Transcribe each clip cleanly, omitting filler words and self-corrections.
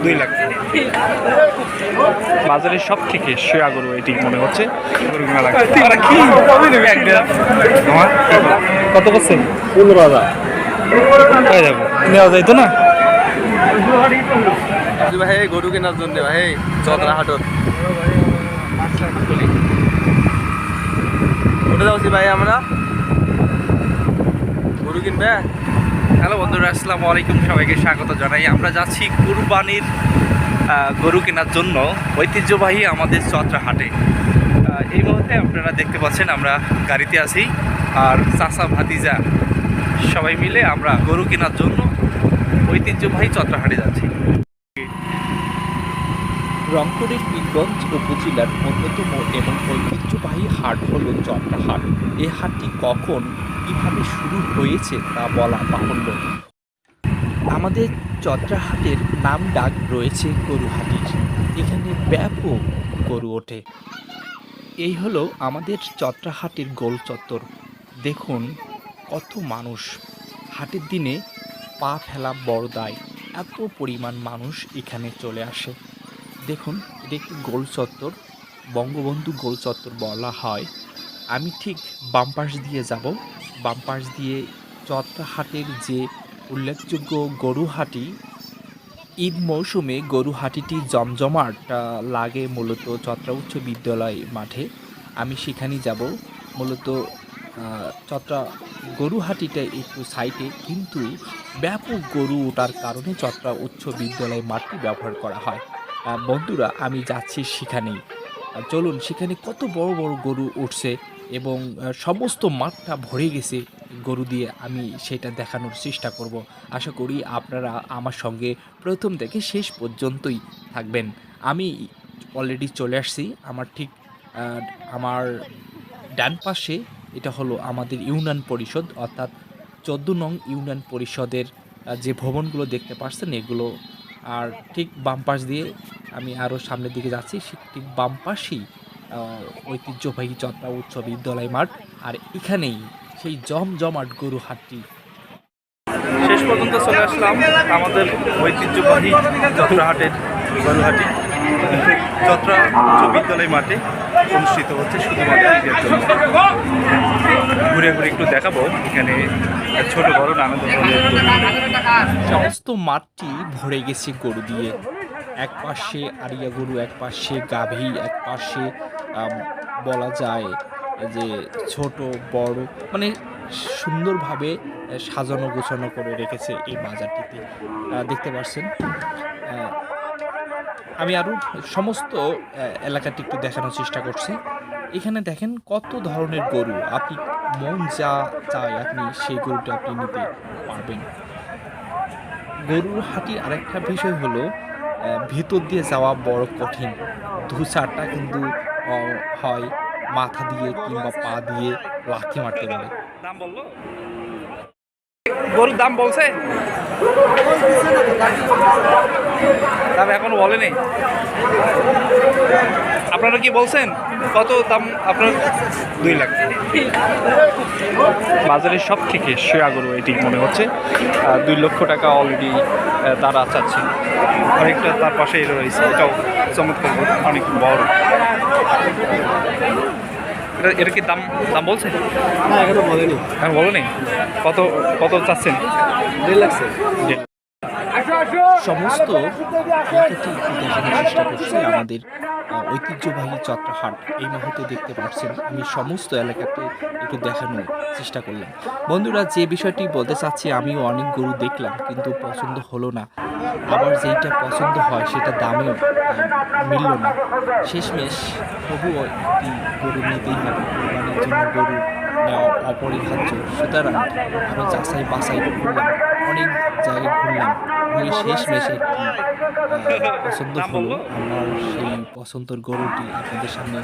2 লাখ। বাজারের সব থেকে সেরা গরু এটি মনে হচ্ছে। গরু মেলা কত করছেন? 15,000 হয়ে যাবে, নেওয়া যাইতো না? ভাই গরু কেনার জন্য ভাই চতরা হাটত উঠে যাচ্ছি ভাই আমরা গরু কিনবে। হ্যালো বন্ধুরা, আসসালামু আলাইকুম, সবাইকে স্বাগত জানাই। আমরা যাচ্ছি কুরবানির গরু কেনার জন্য ঐতিহ্যবাহী আমাদের চত্রা হাটে। এই মুহূর্তে আপনারা দেখতে পাচ্ছেন আমরা গাড়িতে আছি, আর চাচা ভাতিজা সবাই মিলে আমরা গরু কেনার জন্য ঐতিহ্যবাহী চত্রা হাটে যাচ্ছি। রংপুরের পীরগঞ্জ উপজেলার অন্যতম এবং ঐতিহ্যবাহী হাট হল চত্রা হাট। এই হাটটি কখন কীভাবে শুরু হয়েছে তা বলা বাহুল্য। আমাদের চত্রা হাটের নাম ডাক রয়েছে গরুহাটির। এখানে ব্যাপক গরু ওঠে। এই হলো আমাদের চত্রা হাটের গোল চত্বর। দেখুন কত মানুষ, হাটের দিনে পা ফেলা বড় দায়, এত পরিমাণ মানুষ এখানে চলে আসে। দেখুন এটা একটি গোল চত্বর, বঙ্গবন্ধু গোল চত্বর বলা হয়। আমি ঠিক বাম পাশ দিয়ে যাব, বাম পাশ দিয়ে চত্রা হাটের যে উল্লেখযোগ্য গরুহাটি, ঈদ মৌসুমে গরুহাটিটি জমজমাট লাগে মূলত চত্রা উচ্চ বিদ্যালয় মাঠে। আমি সেখানেই যাব। মূলত চত্রা গরুহাটিটা একটু সাইডে, কিন্তু ব্যাপক গরু ওঠার কারণে চত্রা উচ্চ বিদ্যালয় মাঠটি ব্যবহার করা হয়। বন্ধুরা, আমি যাচ্ছি সেখানেই। চলুন, সেখানে কত বড় বড় গরু উঠছে এবং সমস্ত মাঠটা ভরে গেছে গরু দিয়ে। আমি সেটা দেখানোর চেষ্টা করব। আশা করি আপনারা আমার সঙ্গে প্রথম থেকে শেষ পর্যন্তই থাকবেন। আমি অলরেডি চলে আসছি। আমার ঠিক আমার ডান পাশে এটা হলো আমাদের ইউনিয়ন পরিষদ, অর্থাৎ 14 নং ইউনিয়ন পরিষদের যে ভবনগুলো দেখতে পাচ্ছেন এগুলো। আর ঠিক বাম পাশ দিয়ে আমি আরও সামনের দিকে যাচ্ছি, ঠিক বাম পাশেই ঐতিহ্যবাহী চত্রা উচ্চ বিদ্যালয় মাঠ। আর এখানেই সেই জমজমাট গরু হাটটি। শেষ পর্যন্ত চলে আসলাম আমাদের ঐতিহ্যবাহী চত্রা হাটের গরুহাটি। চত্রা উচ্চ বিদ্যালয় মাঠে অনুষ্ঠিত হচ্ছে শুধুমাত্র ঈদের জন্য। ঘুরে ঘুরে একটু দেখাবো এখানে ছোট বড় নানা ধরনের সমস্ত মাঠটি ভরে গেছে গরু দিয়ে। এক পাশে আরিয়া গরু, এক পাশে গাভী, এক পাশে বলা যায় যে ছোট বড়, মানে সুন্দরভাবে সাজানো গোছানো করে রেখেছে এই বাজারটিতে। দেখতে পাচ্ছেন। আমি আরও সমস্ত এলাকাটি একটু দেখানোর চেষ্টা করছি। এখানে দেখেন কত ধরনের গরু, আপনি মন যা চায় আপনি সেই গরুটা আপনি নিতে পারবেন। গরুর হাটির আরেকটা বিষয় হলো ভেতর দিয়ে যাওয়া বড় কঠিন। 2-4টা কিন্তু হয় মাথা দিয়ে কিংবা পা দিয়ে লাথি মারতে পারে। দাম বললো, গরুর দাম বলছে, দাম এখনো বলেনি। আপনারা কি বলছেন কত দাম? আপনার 2 লাখ। বাজারের সব থেকে সেরা গরু এটি মনে হচ্ছে। 2 লক্ষ টাকা অলরেডি তারা চাচ্ছে। অনেকটা তার পাশে রয়েছে, এটাও চমৎকার গরু, অনেক বড়। এটা কি দাম দাম বলছে? না এখনো বলেনি। হ্যাঁ, বলেনি। কত কত চাচ্ছেন? 1.5 লাখ। সমস্ত এলাকাটি একটু দেখানোর চেষ্টা করছি। আমাদের ঐতিহ্যবাহী চত্রা হাট এই মুহূর্তে দেখতে পাচ্ছেন। আমি সমস্ত এলাকাতে একটু দেখানোর চেষ্টা করলাম। বন্ধুরা, যে বিষয়টি বলতে চাচ্ছি, আমিও অনেক গরু দেখলাম কিন্তু পছন্দ হলো না। আবার যেইটা পছন্দ হয় সেটা দামেও মিলল না। শেষমেশ তবুও একটি গরু নিতেই হবে, কোরবানির জন্য গরু নেওয়া অপরিহার্য। সুতরাং আরও যাচাই বাছাই করলাম, অনেক জায়গায় ঘুরলাম, ঘুরে শেষমেশ একটি পছন্দ হলো। আমার সেই পছন্দের গরুটি আপনাদের সামনে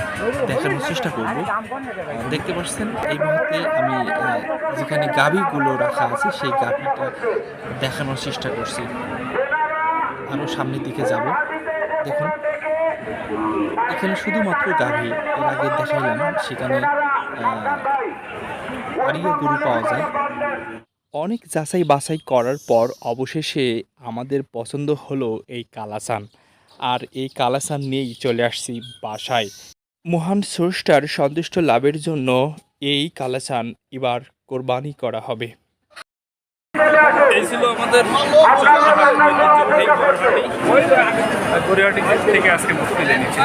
দেখানোর চেষ্টা করব। দেখতে পাচ্ছেন এই মুহূর্তে আমি যেখানে গাভীগুলো রাখা আছে সেই গাভীটা দেখানোর চেষ্টা করছি। আরও সামনের দিকে যাব। দেখুন এখানে শুধুমাত্র গাভী। এর আগে দেখাইলাম সেখানে আরিয়া গরু পাওয়া যায়। অনেক যাচাই বাছাই করার পর অবশেষে আমাদের পছন্দ হলো এই কালাচান। আর এই কালাচান নিয়েই চলে আসছি বাসায়। মহান স্রষ্টার সন্তুষ্ট লাভের জন্য এই কালাচান এবার কোরবানি করা হবে। এই ছিল আমাদের গড়িয়াহাটি থেকে আজকে মুক্তি জানিয়েছি।